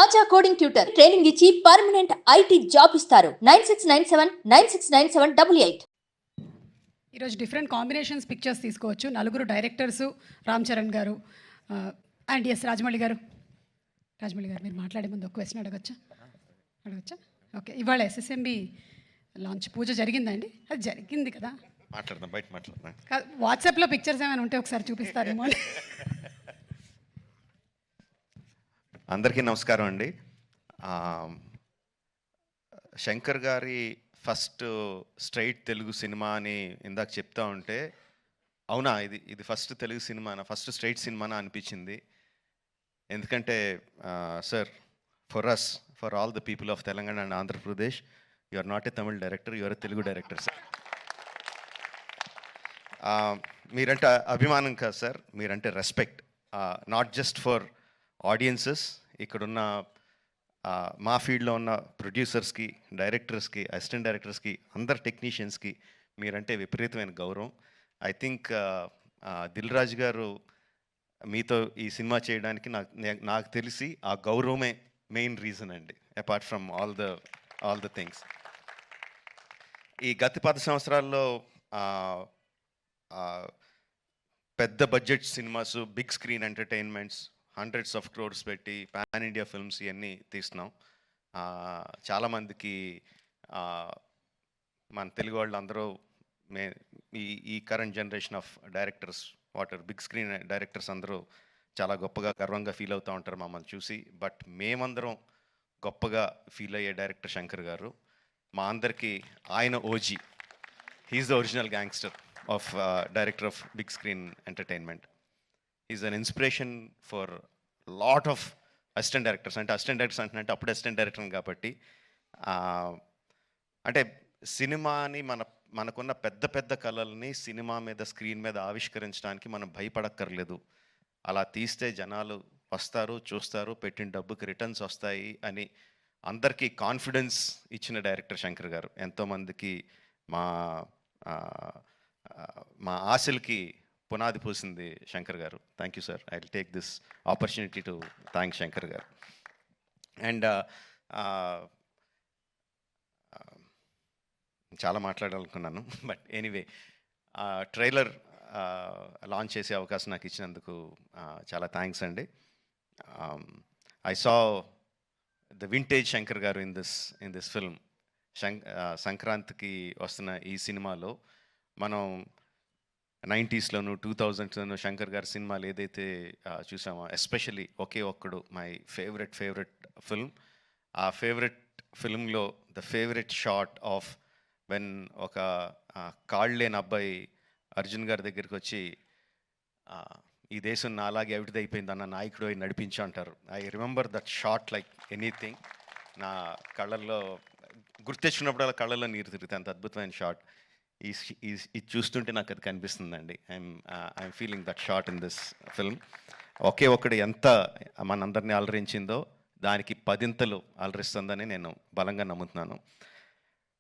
ఆచా coding tutor training ఇచ్చి permanent IT job ఇస్తారు. 9697969788. ఈరోజు డిఫరెంట్ కాంబినేషన్స్ పిక్చర్స్ తీసుకోవచ్చు. నలుగురు డైరెక్టర్స్, రామ్ చరణ్ గారు అండ్ ఎస్ రాజమౌళి గారు. రాజమౌళి గారు మీరు మాట్లాడే ముందు ఒక క్వశ్చన్ అడగచ్చా? ఓకే, ఇవాళ ఎస్ఎస్ఎంబి లాంచ్ పూజ జరిగిందండి? అది జరిగింది కదా, మాట్లాడదాం, బయట మాట్లాడదాం. వాట్సాప్లో పిక్చర్స్ ఏమైనా ఉంటే ఒకసారి చూపిస్తారేమో. అందరికీ నమస్కారం అండి. శంకర్ గారి ఫస్ట్ స్ట్రైట్ తెలుగు సినిమా అని ఇందాక చెప్తా ఉంటే, అవునా ఇది ఫస్ట్ తెలుగు సినిమానా, ఫస్ట్ స్ట్రైట్ సినిమానా అనిపించింది. ఎందుకంటే sir, for all the people of Telangana and Andhra Pradesh, you are not a Tamil director, you are A Telugu director sir. మీరంటే అభిమానం కాదు సార్, మీరంటే respect. Not just for audiences, ఇక్కడున్న మా ఫీల్డ్లో ఉన్న ప్రొడ్యూసర్స్కి, డైరెక్టర్స్కి, అసిస్టెంట్ డైరెక్టర్స్కి, అందరు టెక్నీషియన్స్కి మీరంటే విపరీతమైన గౌరవం. ఐ థింక్ దిల్ రాజు గారు మీతో ఈ సినిమా చేయడానికి నాకు తెలిసి ఆ గౌరవమే మెయిన్ రీజన్ అండి, apart from all the things. ఈ గత 10 సంవత్సరాల్లో పెద్ద budget cinemas, big screen entertainments, hundreds of crores పెట్టి పాన్ ఇండియా ఫిల్మ్స్ ఇవన్నీ తీస్తున్నాం. చాలామందికి మన తెలుగు వాళ్ళు అందరూ ఈ current generation of directors, big screen directors అందరూ చాలా గొప్పగా, గర్వంగా ఫీల్ అవుతూ ఉంటారు మమ్మల్ని చూసి. బట్ మేమందరం గొప్పగా ఫీల్ అయ్యే డైరెక్టర్ శంకర్ గారు. మా అందరికీ ఆయన OG. He's the original gangster of director of big screen entertainment. Is an inspiration for lot of assistant directors. అంటే అసిస్టెంట్ డైరెక్టర్స్ అంటే అప్పుడు అసిస్టెంట్ డైరెక్టర్ కాబట్టి, అంటే సినిమాని మనకున్న పెద్ద పెద్ద కళల్ని సినిమా మీద, స్క్రీన్ మీద ఆవిష్కరించడానికి మనం భయపడక్కర్లేదు. అలా తీస్తే జనాలు వస్తారు, చూస్తారు, పెట్టిన డబ్బుకి రిటర్న్స్ వస్తాయి అని అందరికీ కాన్ఫిడెన్స్ ఇచ్చిన డైరెక్టర్ శంకర్ గారు. ఎంతోమందికి మా ఆశలకి పునాది పూసింది శంకర్ గారు. Thank you sir. I will take this opportunity to thank Shankar గారు. అండ్ చాలా మాట్లాడాలనుకున్నాను, బట్ ఎనీవే, ట్రైలర్ లాంచ్ చేసే అవకాశం నాకు ఇచ్చినందుకు చాలా థ్యాంక్స్ అండి. I saw the vintage Shankar గారు ఇన్ దిస్ ఫిల్మ్. సంక్రాంతికి వస్తున్న ఈ సినిమాలో మనం 90స్లోను 2000స్లోను శంకర్ గారి సినిమాలు ఏదైతే చూసామో, especially Oke Okkadu my favourite film. ఆ ఫేవరెట్ ఫిల్మ్లో the favourite shot of when ఒక కాళ్ళు లేని అబ్బాయి అర్జున్ గారి దగ్గరికి వచ్చి, ఈ దేశం నా అలాగే అవిటిదైపోయింది అన్న నాయకుడు అయి నడిపించు అంటారు. I remember that shot like anything. నా కళ్ళల్లో గుర్తెచ్చినప్పుడు అలా కళ్ళల్లో నీరు తిరుగుతాయి, అంత అద్భుతమైన షాట్. ఇది చూస్తుంటే నాకు అది కనిపిస్తుందండి. I'm feeling that shot in this film. Oke Okkadu ఎంత మనందరినీ అలరించిందో దానికి 10 అలరిస్తుందని నేను బలంగా నమ్ముతున్నాను.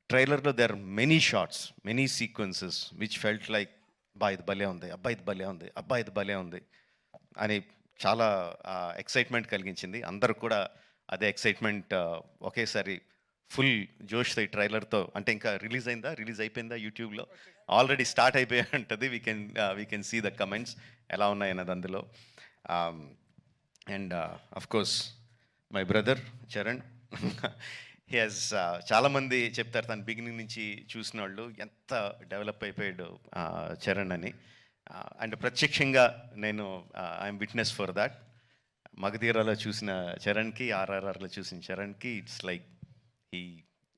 ట్రైలర్లో there are many shots, many sequences which felt like ఇది భలే ఉంది, ఇది భలే ఉంది అని చాలా ఎక్సైట్మెంట్ కలిగించింది. అందరూ కూడా అదే ఎక్సైట్మెంట్ ఒకేసారి ఫుల్ జోష్తో ఈ ట్రైలర్తో. అంటే ఇంకా రిలీజ్ అయిపోయిందా యూట్యూబ్లో? ఆల్రెడీ స్టార్ట్ అయిపోయి ఉంటుంది. We can see the comments ఎలా ఉన్నాయన్నది అందులో. And of course my brother Charan, he has, చాలామంది చెప్తారు తను బిగినింగ్ నుంచి చూసిన వాళ్ళు ఎంత డెవలప్ అయిపోయాడు చరణ్ అని. అండ్ ప్రత్యక్షంగా నేను ఐఎమ్ విట్నెస్ ఫర్ దాట్. మగధీరాలో చూసిన చరణ్కి, ఆర్ఆర్ఆర్లో చూసిన చరణ్కి ఇట్స్ లైక్ ఈ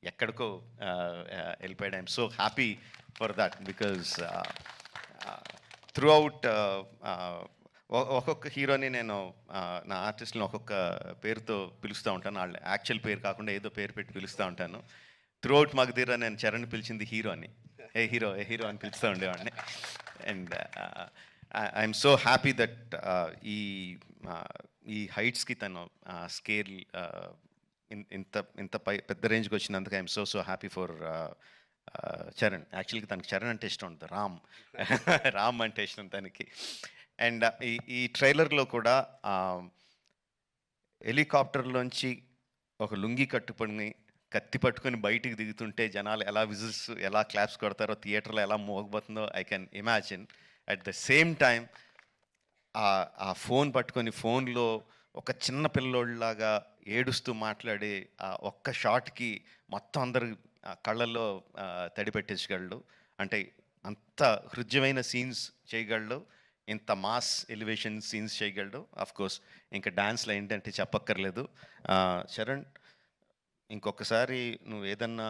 ఎక్కడికో వెళ్ళిపోయాడు. I'm so happy for that because through out ఒక్కొక్క హీరోని నేను నా ఆర్టిస్ట్ని ఒక్కొక్క పేరుతో పిలుస్తూ ఉంటాను. వాళ్ళ యాక్చువల్ పేరు కాకుండా ఏదో పేరు పెట్టి పిలుస్తూ ఉంటాను. త్రూ అవుట్ మగధీరా నేను చరణ్ పిలిచింది హీరో అని, ఏ హీరో అని పిలుస్తూ ఉండేవాడిని. And I'm so happy that ఈ హైట్స్కి తను స్కేల్ ఇంత పెద్ద రేంజ్కి వచ్చినందుకు I'm so happy for Charan. యాక్చువల్గా తనకి చరణ్ అంటే ఇష్టం ఉంటుంది, రామ్ అంటే ఇష్టం తనకి. అండ్ ఈ ట్రైలర్లో కూడా హెలికాప్టర్లోంచి ఒక లుంగి కట్టుకొని కత్తి పట్టుకొని బయటికి దిగుతుంటే జనాలు ఎలా విజిల్స్ ఎలా క్లాప్స్ కొడతారో థియేటర్లో ఎలా మోగబోతుందో I can imagine. At the same time ఆ ఫోన్ పట్టుకొని ఫోన్లో ఒక చిన్న పిల్లోళ్ళలాగా ఏడుస్తూ మాట్లాడే ఆ ఒక్క షాట్కి మొత్తం అందరు కళ్ళల్లో తడి పెట్టేసగలడు. అంటే అంత హృద్యమైన సీన్స్ చేయగలడు, ఇంత మాస్ ఎలివేషన్ సీన్స్ చేయగలడు. ఆఫ్ కోర్స్ ఇంకా డాన్స్లో ఏంటంటే చెప్పక్కర్లేదు. చరణ్, ఇంకొకసారి నువ్వు ఏదన్నా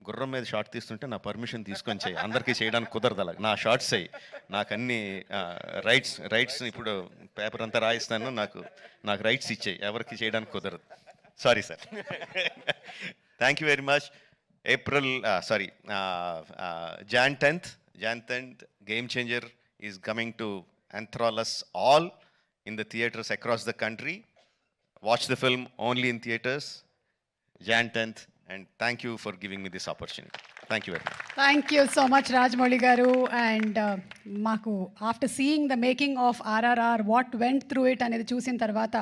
గుర్రం మీద షార్ట్ తీస్తుంటే నా పర్మిషన్ తీసుకొని చేయి. అందరికీ చేయడానికి కుదరదు అలా. నా షార్ట్స్ అయ్యి నాకు అన్ని రైట్స్ ఇప్పుడు పేపర్ అంతా రాయిస్తాను, నాకు రైట్స్ ఇచ్చేయి, ఎవరికి చేయడానికి కుదరదు. Sorry sir. Thank you very much. Jan 10th, Game Changer is coming to enthrall us all in the theatres across the country. Watch the film only in theatres, Jan 10th, and thank you for giving me this opportunity. Thank you very much. Thank you so much Rajamouli గారు. And మాకు after seeing the making of RRR what went through it అనేది చూసిన తర్వాత